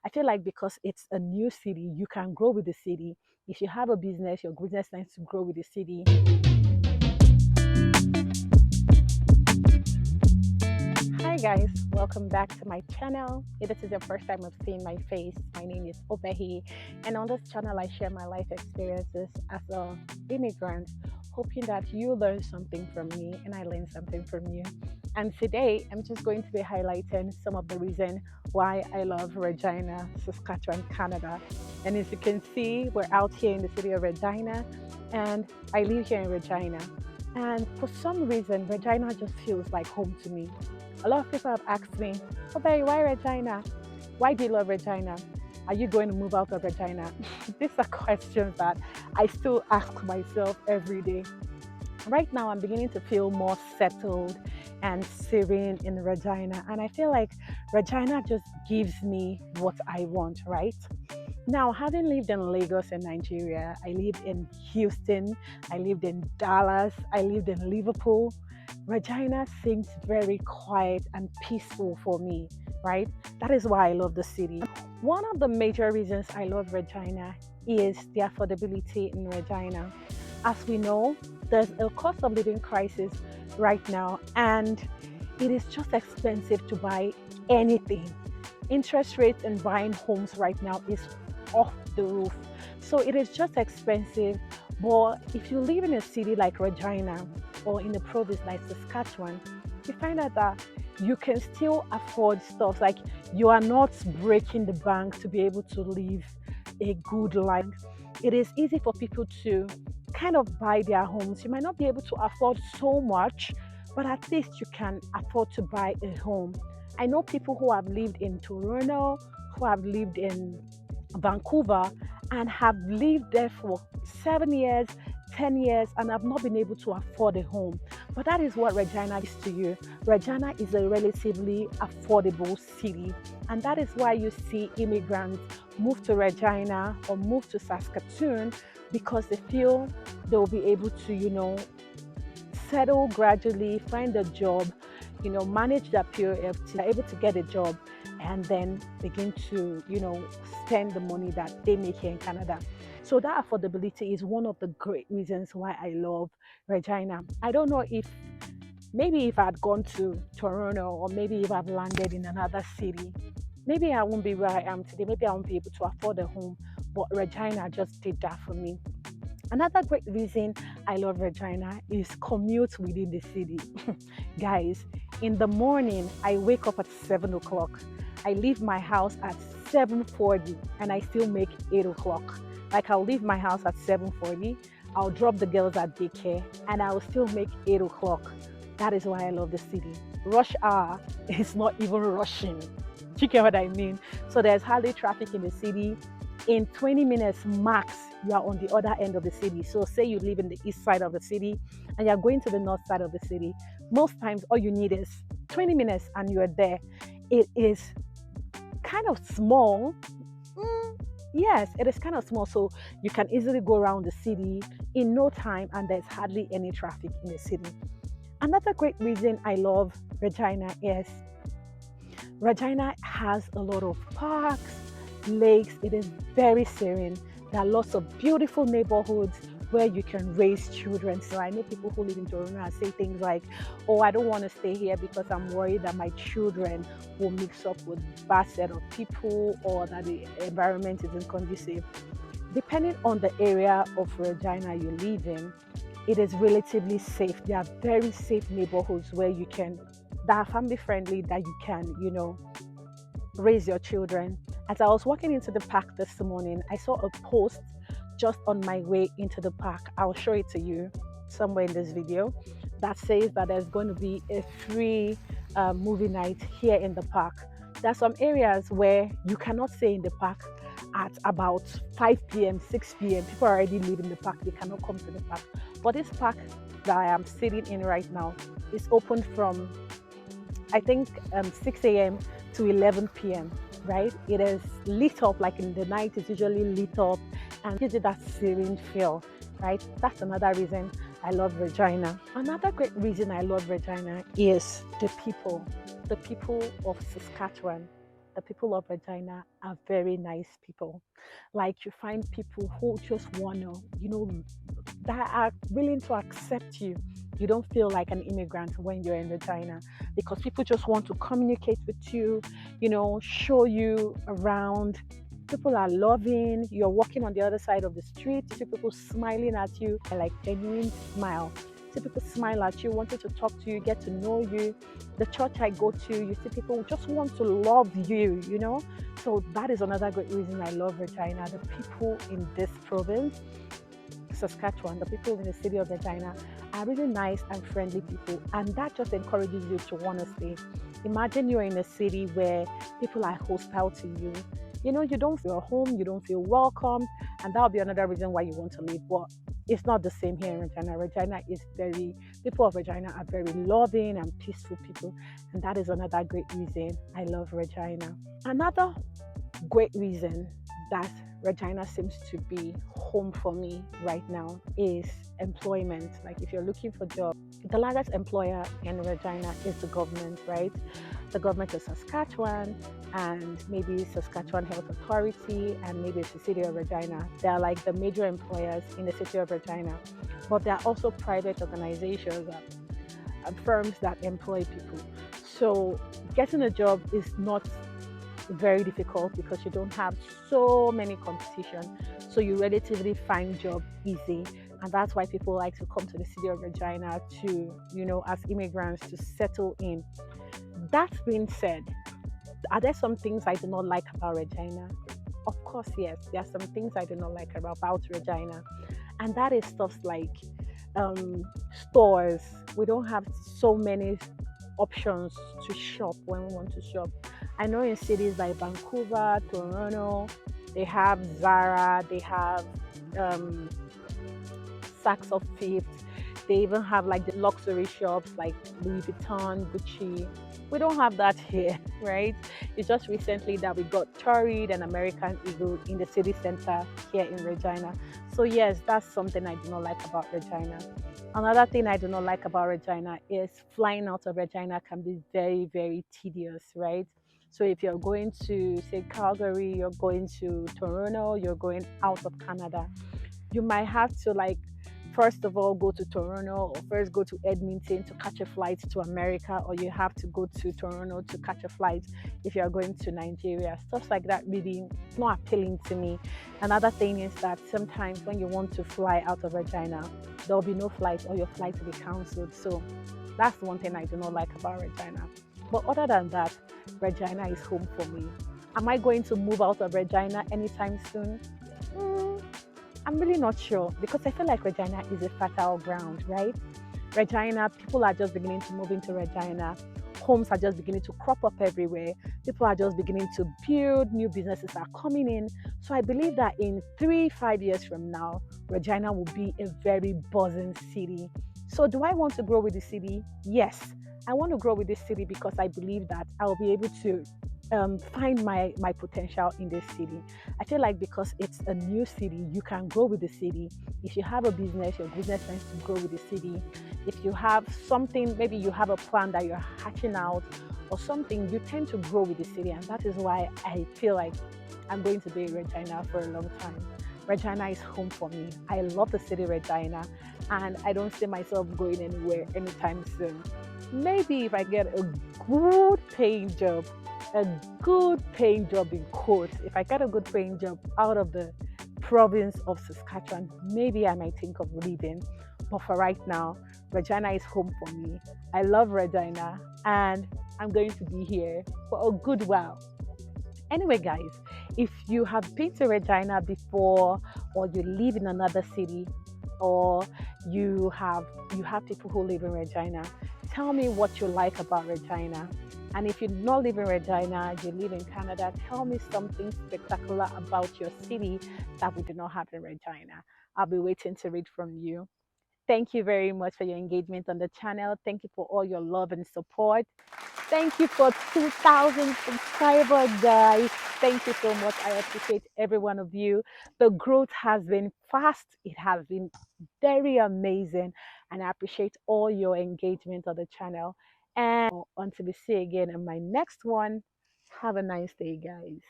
I feel like because it's a new city, you can grow with the city. If you have a business, your business tends to grow with the city. Hi guys, welcome back to my channel. If this is your first time of seeing my face, my name is Obehi, and on this channel I share my life experiences as a immigrant, hoping that you learn something from me and I learn something from you. And today I'm just going to be highlighting some of the reason why I love Regina, Saskatchewan, Canada. And as you can see, we're out here in the city of Regina, and I live here in Regina. And for some reason, Regina just feels like home to me. A lot of people have asked me, "Oh, Barry, why Regina? Why do you love Regina? Are you going to move out of Regina?" These are questions that I still ask myself every day. Right now, I'm beginning to feel more settled and serene in Regina. And I feel like Regina just gives me what I want, right? Now, having lived in Lagos in Nigeria, I lived in Houston, I lived in Dallas, I lived in Liverpool. Regina seems very quiet and peaceful for me, right? That is why I love the city. One of the major reasons I love Regina is the affordability in Regina. As we know, there's a cost of living crisis right now, and it is just expensive to buy anything. Interest rates in buying homes right now is off the roof. So it is just expensive. But if you live in a city like Regina or in a province like Saskatchewan, you find out that you can still afford stuff. Like, you are not breaking the bank to be able to live a good life. It is easy for people to kind of buy their homes. You might not be able to afford so much, but at least you can afford to buy a home. I know people who have lived in Toronto, who have lived in Vancouver, and have lived there for 7 years, 10 years, and have not been able to afford a home. But that is what Regina is to you. Regina is a relatively affordable city, and that is why you see immigrants move to Regina or move to Saskatoon, because they feel they'll be able to, settle gradually, find a job, manage their POFT, they're able to get a job and then begin to, spend the money that they make here in Canada. So that affordability is one of the great reasons why I love Regina. I don't know if maybe if I'd gone to Toronto, or maybe if I've landed in another city, maybe I won't be where I am today. Maybe I won't be able to afford a home, but Regina just did that for me. Another great reason I love Regina is commute within the city. Guys, in the morning, I wake up at 7 o'clock. I leave my house at 7:40 and I still make 8 o'clock. Like, I'll leave my house at 7:40, I'll drop the girls at daycare, and I'll still make 8 o'clock. That is why I love the city. Rush hour is not even rushing. Do you get what I mean? So there's hardly traffic in the city. In 20 minutes max, you are on the other end of the city. So say you live in the east side of the city and you're going to the north side of the city. Most times all you need is 20 minutes and you're there. It is kind of small. Yes, it is kind of small. So you can easily go around the city in no time, and there's hardly any traffic in the city. Another great reason I love Regina is Regina has a lot of parks, lakes. It is very serene. There are lots of beautiful neighborhoods where you can raise children. So I know people who live in Toronto and say things like, "Oh, I don't want to stay here because I'm worried that my children will mix up with bad set of people, or that the environment isn't conducive." Depending on the area of Regina you live in, it is relatively safe. There are very safe neighborhoods where you can, that are family friendly, that you can, raise your children. As I was walking into the park this morning, I saw a post just on my way into the park. I'll show it to you somewhere in this video, that says that there's going to be a free movie night here in the park. There are some areas where you cannot stay in the park at about 5 p.m., 6 p.m. People are already leaving the park. They cannot come to the park. But this park that I am sitting in right now is open from, I think, 6 a.m. to 11 p.m., right? It is lit up, like in the night, it's usually lit up and gives you that serene feel, right? That's another reason I love Regina. Another great reason I love Regina is the people of Saskatchewan. the people of Regina are very nice people. Like you find people who just wanna, that are willing to accept you. You don't feel like an immigrant when you're in Regina because people just want to communicate with you, show you around. People are loving. You're walking on the other side of the street. You see people smiling at you, like genuine smile. You see people smile at you, wanting to talk to you, get to know you. The church I go to, you see people just want to love you. So that is another great reason I love Regina. The people in this province, Saskatchewan, the people in the city of Regina are really nice and friendly people, and that just encourages you to want to stay. Imagine you're in a city where people are hostile to you. You don't feel home, you don't feel welcome, and that'll be another reason why you want to leave. But it's not the same here in Regina. People of Regina are very loving and peaceful people, and that is another great reason I love Regina. Another great reason that Regina seems to be home for me right now is employment. Like if you're looking for jobs, the largest employer in Regina is the government, right? The government of Saskatchewan and maybe Saskatchewan Health Authority and maybe it's the city of Regina. They're like the major employers in the city of Regina. But there are also private organizations and firms that employ people. So getting a job is not very difficult because you don't have so many competition, so you relatively find job easy, and that's why people like to come to the city of Regina to, as immigrants, to settle in. That being said, are there some things I do not like about Regina? Of course, yes, there are some things I do not like about Regina, and that is stuff like um, stores. We don't have so many options to shop when we want to shop. I know in cities like Vancouver, Toronto, they have Zara, they have um, Saks of Fifth, they even have like the luxury shops like Louis Vuitton, Gucci. We don't have that here, right? It's just recently that we got Torrid and American Eagle in the city center here in Regina. So yes, that's something I do not like about Regina. Another thing I do not like about Regina is flying out of Regina can be very, very tedious, right? So if you're going to say Calgary, you're going to Toronto, you're going out of Canada, you might have to like first of all go to Toronto or first go to Edmonton to catch a flight to America, or you have to go to Toronto to catch a flight if you're going to Nigeria. Stuff like that really not appealing to me. Another thing is that sometimes when you want to fly out of Regina, there'll be no flight or your flight will be cancelled. So that's one thing I do not like about Regina. But other than that, Regina is home for me. Am I going to move out of Regina anytime soon? Mm, I'm really not sure because I feel like Regina is a fertile ground, right? Regina, people are just beginning to move into Regina. Homes are just beginning to crop up everywhere. People are just beginning to build, new businesses are coming in. So I believe that in 3, 5 years from now, Regina will be a very buzzing city. So do I want to grow with the city? Yes. I want to grow with this city because I believe that I'll be able to find my potential in this city. I feel like because it's a new city, you can grow with the city. If you have a business, your business tends to grow with the city. If you have something, maybe you have a plan that you're hatching out or something, you tend to grow with the city. And that is why I feel like I'm going to be in Regina for a long time. Regina is home for me. I love the city Regina, and I don't see myself going anywhere anytime soon. Maybe if I get a good paying job, a good paying job in quotes, if I get a good paying job out of the province of Saskatchewan, maybe I might think of leaving. But for right now, Regina is home for me. I love Regina, and I'm going to be here for a good while. Anyway, guys, if you have been to Regina before, or you live in another city, or you have people who live in Regina, tell me what you like about Regina. And if you do not live in Regina, you live in Canada, tell me something spectacular about your city that we do not have in Regina. I'll be waiting to read from you. Thank you very much for your engagement on the channel. Thank you for all your love and support. Thank you for 2,000 subscribers, guys. Thank you so much. I appreciate every one of you. The growth has been fast. It has been very amazing. And I appreciate all your engagement on the channel. And until we see again in my next one, Have a nice day, guys.